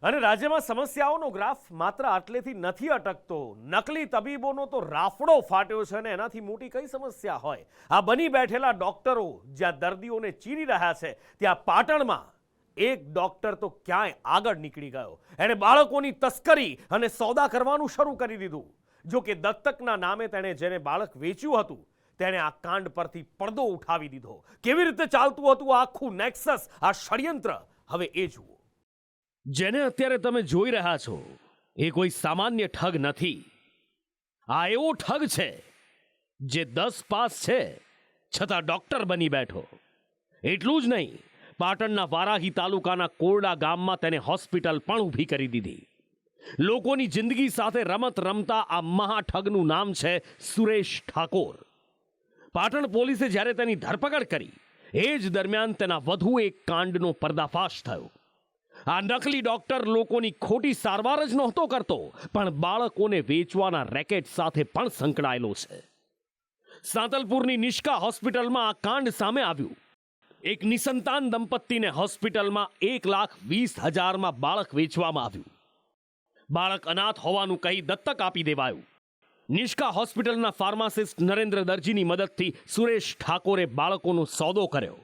અને રાજ્યમાં સમસ્યાઓનો ગ્રાફ માત્ર આટલેથી નથી અટકતો. નકલી તબીબોનો તો રાફડો ફાટ્યો છે ને એનાથી મોટી કઈ સમસ્યા હોય. આ બની બેઠેલા ડોક્ટરો જ્યાં દર્દીઓને ચીરી રહ્યા છે ત્યાં પાટણમાં એક ડોક્ટર તો ક્યાંય આગળ નીકળી ગયો. એણે બાળકોની તસ્કરી અને સોદા કરવાનું શરૂ કરી દીધું. જો કે દત્તકના નામે તેણે જેને બાળક વેચ્યું હતું તેણે આ કાંડ પરથી પડદો ઉઠાવી દીધો. કેવી રીતે ચાલતું હતું આ આખું નેક્સસ, આ ષડયંત્ર, હવે એ જુઓ. જેને અત્યારે તમે જોઈ રહ્યા છો એ કોઈ સામાન્ય ઠગ નથી. આ એવો ઠગ છે જે 10 પાસ છે છતાં ડોક્ટર બની બેઠો. એટલું જ નહીં, પાટણના વારાહી તાલુકાના કોરડા ગામમાં તેને હોસ્પિટલ પણ ઊભી કરી દીધી. લોકોની જિંદગી સાથે રમત રમતા આ મહાઠગનું નામ છે સુરેશ ઠાકોર. પાટણ પોલીસે જ્યારે તેની ધરપકડ કરી એ જ દરમિયાન તેના વધુ એક કાંડનો પર્દાફાશ થયો. આ નકલી ડોક્ટર લોકોની ખોટી સારવાર જ નહોતો કરતો, પણ બાળકોને વેચવાના રેકેટ સાથે પણ સંકળાયેલો છે. સાંતલપુરની નિષ્કા હોસ્પિટલમાં આ કાંડ સામે આવ્યું. એક નિસંતાન દંપતીને હોસ્પિટલમાં 1,20,000 બાળક વેચવામાં આવ્યું. બાળક અનાથ હોવાનું કહી દત્તક આપી દેવાયું. નિષ્કા હોસ્પિટલના ફાર્માસિસ્ટ નરેન્દ્ર દરજીની મદદથી સુરેશ ઠાકોરે બાળકોનો સોદો કર્યો.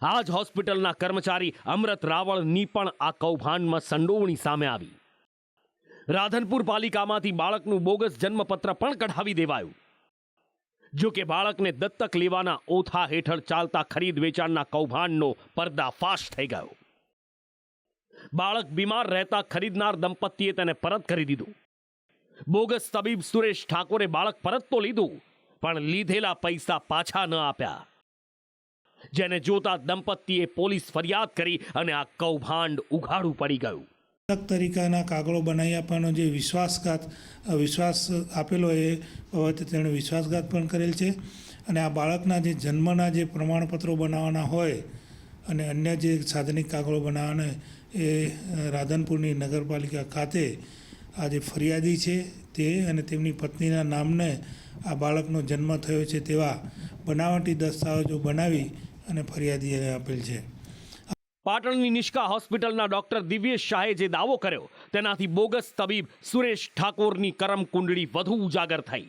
આ જ હોસ્પિટલના કર્મચારી અમૃત રાવળની પણ આ કૌભાંડમાં સંડોવણી સામે આવી. રાધનપુર પાલિકામાંથી બાળકનું બોગસ જન્મપત્ર પણ કઢાવી દેવાયું. જો કે બાળકને દત્તક લેવાના ઓથા હેઠળ ચાલતા ખરીદ વેચાણના કૌભાંડનો પર્દાફાશ થઈ ગયો. બાળક બીમાર રહેતા ખરીદનાર દંપતીએ તેને પરત કરી દીધું. બોગસ તબીબ સુરેશ ઠાકોરે બાળક પરત તો લીધું, પણ લીધેલા પૈસા પાછા ન આપ્યા. જેને જોતા દંપતીએ પોલીસ ફરિયાદ કરી અને આ કૌભાંડ ઉઘાડું પડી ગયું. તરીકાના કાગળો બનાવી આપવાનો જે વિશ્વાસ આપેલો એ બાબતે તેણે વિશ્વાસઘાત પણ કરેલ છે. અને આ બાળકના જે જન્મના જે પ્રમાણપત્રો બનાવવાના હોય અને અન્ય જે સાધનિક કાગળો બનાવવાના એ રાધનપુરની નગરપાલિકા ખાતે આ જે ફરિયાદી છે તે અને તેમની પત્નીના નામને આ બાળકનો જન્મ થયો છે તેવા બનાવટી દસ્તાવેજો બનાવી અને ફરિયાદીએ આપેલ છે. પાટણની નિષ્કા હોસ્પિટલના ડોક્ટર દિવ્યેશ શાહે જે દાવો કર્યો તેનાથી બોગસ તબીબ સુરેશ ઠાકોરની કરમ કુંડળી વધુ ઉજાગર થઈ.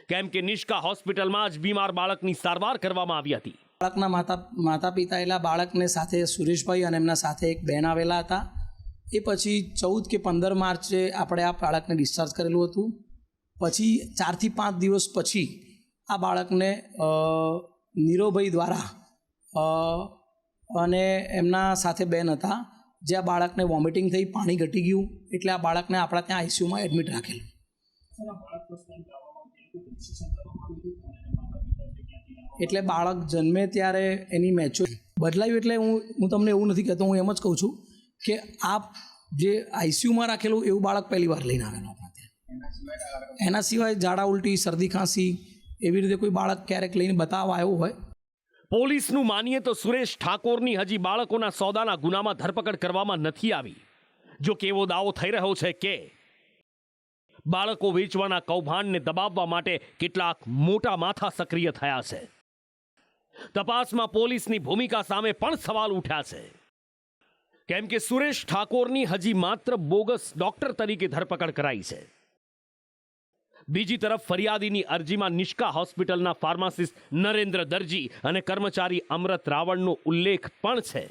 કેમ કે નિષ્કા હોસ્પિટલમાં જ બીમાર બાળકની સારવાર કરવામાં આવી હતી. બાળકના માતા પિતા એલા બાળકને સાથે સુરેશભાઈ અને એમના સાથે એક બહેન આવેલા હતા. એ પછી 14 કે 15 માર્ચે આપણે આ બાળકને ડિસ્ચાર્જ કરેલું હતું. પછી 4 થી 5 દિવસ પછી આ બાળકને નીરોભાઈ દ્વારા અને એમના સાથે બેન હતા, જે આ બાળકને વોમિટિંગ થઈ, પાણી ઘટી ગયું, એટલે આ બાળકને આપણા ત્યાં આઈસીયુમાં એડમિટ રાખેલું. એટલે બાળક જન્મે ત્યારે એની મેચ્યોરિટી બદલાયું. એટલે હું તમને એવું નથી કહેતો, હું એમ જ કહું છું કે આ જે આઈસીયુમાં રાખેલું એવું બાળક પહેલી વાર લઈને આવેલું આપણા ત્યાં. એના સિવાય ઝાડા ઉલટી, શરદી ખાંસી એવી રીતે કોઈ બાળક ક્યારેક લઈને બતાવવા આવ્યું હોય. પોલીસનું માનીએ તો સુરેશ ઠાકોરની હજી બાળકોના સોદાના ગુનામાં ધરપકડ કરવામાં નથી આવી. જો કે એવો દાવો થઈ રહ્યો છે કે બાળકો વેચવાના કૌભાંડને દબાવવા માટે કેટલાક મોટા માથા સક્રિય થયા છે. તપાસમાં પોલીસની ભૂમિકા સામે પણ સવાલ ઉઠ્યા છે. કેમ કે સુરેશ ઠાકોરની હજી માત્ર બોગસ ડોક્ટર તરીકે ધરપકડ કરાઈ છે. બીજી તરફ ફરિયાદીની અરજીમાં નિષ્કા હોસ્પિટલના ફાર્માસિસ્ટ નરેન્દ્ર દરજી અને કર્મચારી અમૃત રાવળનો ઉલ્લેખ પણ છે.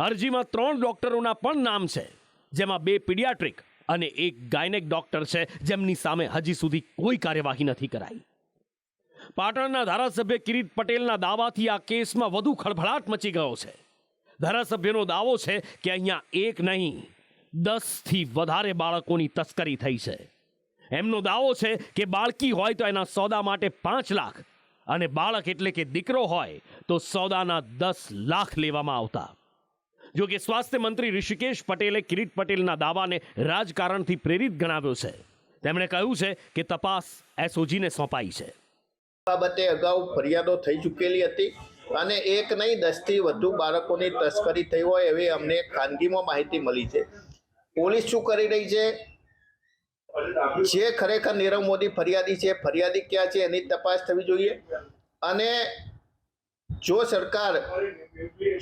અરજીમાં 3 ડોક્ટરોના પણ નામ છે, જેમાં 2 પીડિયાટ્રિક અને 1 ગાયનેક ડોક્ટર છે, જેમની સામે હજી સુધી કોઈ કાર્યવાહી નથી કરાઈ. પાટણના ધારાસભ્ય કિરીટ પટેલના દાવાથી આ કેસમાં વધુ ખળભળાટ મચી ગયો છે. ધારાસભ્યનો દાવો છે કે અહીંયા 1 નહીં 10 થી વધારે બાળકોની તસ્કરી થઈ છે. એમનો દાવો છે કે બાળકી હોય તો એના સોદા માટે 5 લાખ અને બાળક એટલે કે દીકરો હોય તો સોદાના 10 લાખ લેવામાં આવતા. જો કે સ્વાસ્થ્ય મંત્રી ઋષિકેશ પટેલે કિરીટ પટેલના દાવાને રાજકારણથી પ્રેરિત ગણાવ્યો છે. તેમણે કહ્યું છે કે તપાસ એસઓજીને સોંપાઈ છે. બાબતે અગાઉ ફરિયાદો થઈ ચૂકેલી હતી અને 1 નહીં 10 થી વધુ બાળકોની તસ્કરી થઈ હોય એવી અમને ખાનગીમાં માહિતી મળી છે. પોલીસ શું કરી રહી છે, જે ખરેખર નીરવ મોદી ફરિયાદી છે, ફરિયાદી ક્યાં છે એની તપાસ થવી જોઈએ. અને જો સરકાર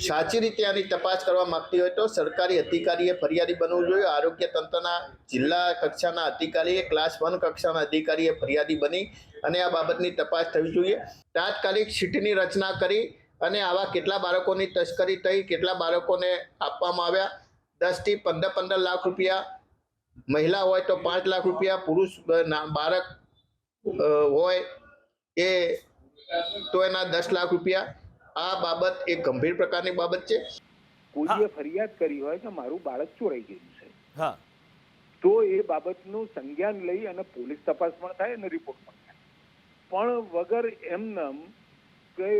સાચી રીતે આની તપાસ કરવા માંગતી હોય તો સરકારી અધિકારીએ ફરિયાદી બનવું જોઈએ. આરોગ્ય તંત્રના જિલ્લા કક્ષાના અધિકારીએ, ક્લાસ 1 કક્ષાના અધિકારીએ ફરિયાદી બની અને આ બાબતની તપાસ થવી જોઈએ. તાત્કાલિક સીટની રચના કરી અને આવા કેટલા બાળકોની તસ્કરી થઈ, કેટલા બાળકોને આપવામાં આવ્યા, 10 થી 15 લાખ રૂપિયા, મહિલા હોય તો 5 લાખ રૂપિયા, પુરુષ બાળક હોય એ તો એના 10 લાખ રૂપિયા. આ બાબત એક ગંભીર પ્રકારની બાબત છે. કોઈએ ફરિયાદ કરી હોય કે મારું બાળક ચોરાઈ ગયું છે, હા, તો એ બાબતનું સંજ્ઞાન લઈ અને પોલીસ તપાસ પણ થાય અને રિપોર્ટ પણ થાય. પણ વગર એમનેમ કે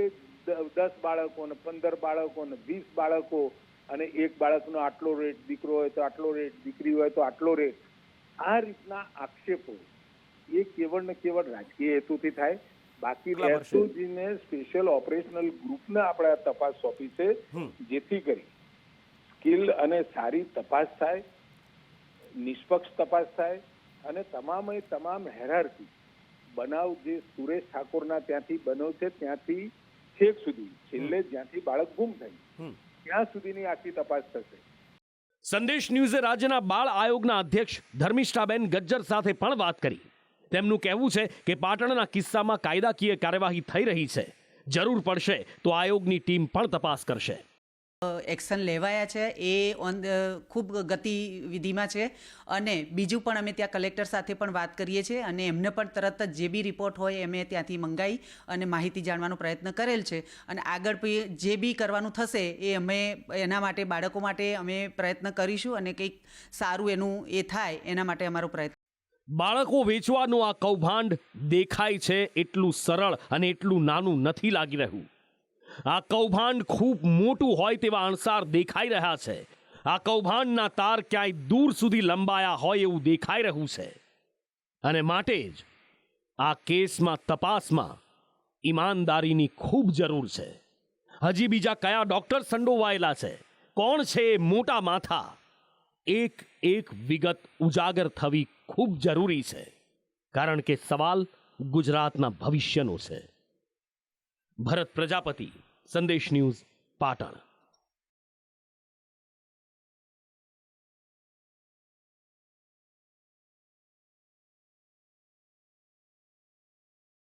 10 બાળકો ને 15 બાળકો ને 20 બાળકો અને એક બાળકનો આટલો રેટ, દીકરો હોય તો આટલો રેટ, દીકરી હોય તો આટલો રેટ, આ રીતના આક્ષેપો એ કેવળ ને કેવળ રાજકીય હેતુથી થાય. બાકી એસઓજીને સ્પેશિયલ ઓપરેશનલ ગ્રુપને આપણે આ તપાસ સોંપી છે, જેથી કરી સ્કિલ અને સારી તપાસ થાય, નિષ્પક્ષ તપાસ થાય અને તમામ હેરાર્કી બનાવ જે સુરેશ ઠાકોરના ત્યાંથી બન્યો છે ત્યાંથી છેક સુધી છેલ્લે જ્યાંથી બાળક ગુમ થયું ત્યાં સુધીની આખી તપાસ થશે. સંદેશ ન્યૂઝે રાજ્યના બાળ આયોગના અધ્યક્ષ ધર્મિષ્ઠાબેન ગજ્જર સાથે પણ વાત કરી. તેમનું કહેવું છે કે પાટણના કિસ્સામાં કાયદાકીય કાર્યવાહી થઈ રહી છે. જરૂર પડશે તો આયોગની ટીમ પણ તપાસ કરશે. એક્શન લેવાયા છે એ ખૂબ ગતિવિધિમાં છે. અને બીજું પણ અમે ત્યાં કલેક્ટર સાથે પણ વાત કરીએ છીએ અને એમને પણ તરત જ જે બી રિપોર્ટ હોય અમે ત્યાંથી મંગાવી અને માહિતી જાણવાનો પ્રયત્ન કરેલ છે. અને આગળ જે બી કરવાનું થશે એ અમે એના માટે બાળકો માટે અમે પ્રયત્ન કરીશું અને કંઈક સારું એનું એ થાય એના માટે અમારો પ્રયત્ન. બાળકો વેચવાનું આ કૌભાંડ દેખાય છે એટલું સરળ અને એટલું નાનું નથી લાગી રહ્યું. આ કૌભાંડ ખૂબ મોટું હોય તેવા અણસાર દેખાઈ રહ્યા છે. આ કૌભાંડના તાર ક્યાંય દૂર સુધી લંબાયા હોય એવું દેખાઈ રહ્યું છે. અને માટે જ આ કેસમાં તપાસમાં ઈમાનદારીની ખૂબ જરૂર છે. હજી બીજા કયા ડોક્ટર સંડોવાયેલા છે, કોણ છે એ મોટા માથા, એક વિગત ઉજાગર થવી ખૂબ જરૂરી છે. કારણ કે સવાલ ગુજરાતના ભવિષ્યનો છે. ભરત પ્રજાપતિ, સંદેશ ન્યૂઝ, પાટણ.